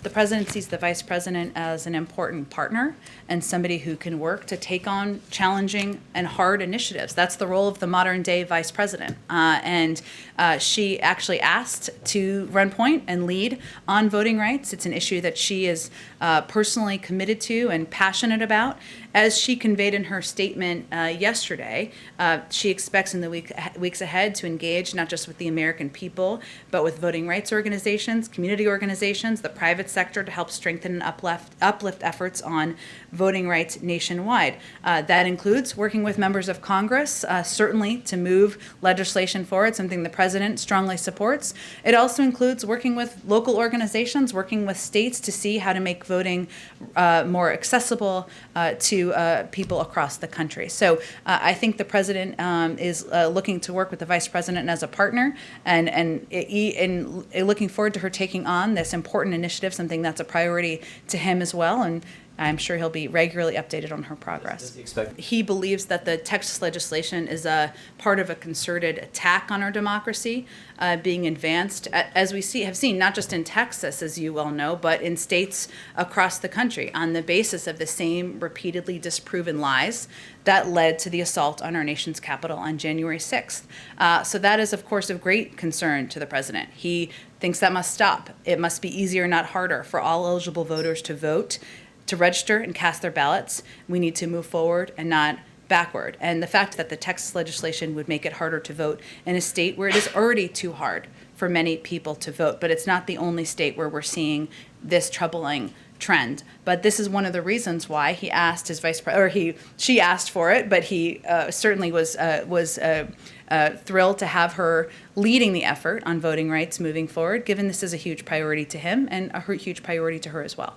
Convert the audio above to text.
The president sees the vice president as an important partner and somebody who can work to take on challenging and hard initiatives. That's the role of the modern day vice president. And she actually asked to run point and lead on voting rights. It's an issue that she is personally committed to and passionate about. As she conveyed in her statement yesterday, she expects in the weeks ahead to engage not just with the American people, but with voting rights organizations, community organizations, the private sector to help strengthen and uplift efforts on voting rights nationwide. That includes working with members of Congress, certainly to move legislation forward, something the president strongly supports. It also includes working with local organizations, working with states to see how to make voting more accessible to people across the country. So I think the president is looking to work with the vice president as a partner and looking forward to her taking on this important initiative, something that's a priority to him as well. And I'm sure he'll be regularly updated on her progress. He believes that the Texas legislation is a part of a concerted attack on our democracy being advanced, as we have seen, not just in Texas, as you well know, but in states across the country on the basis of the same repeatedly disproven lies that led to the assault on our nation's capital on January 6th. So that is, of course, of great concern to the president. He thinks that must stop. It must be easier, not harder, for all eligible voters to vote, to register and cast their ballots. We need to move forward and not backward. And the fact that the Texas legislation would make it harder to vote in a state where it is already too hard for many people to vote, but it's not the only state where we're seeing this troubling trend. But this is one of the reasons why he asked his she asked for it, but he certainly was thrilled to have her leading the effort on voting rights moving forward, given this is a huge priority to him and a huge priority to her as well.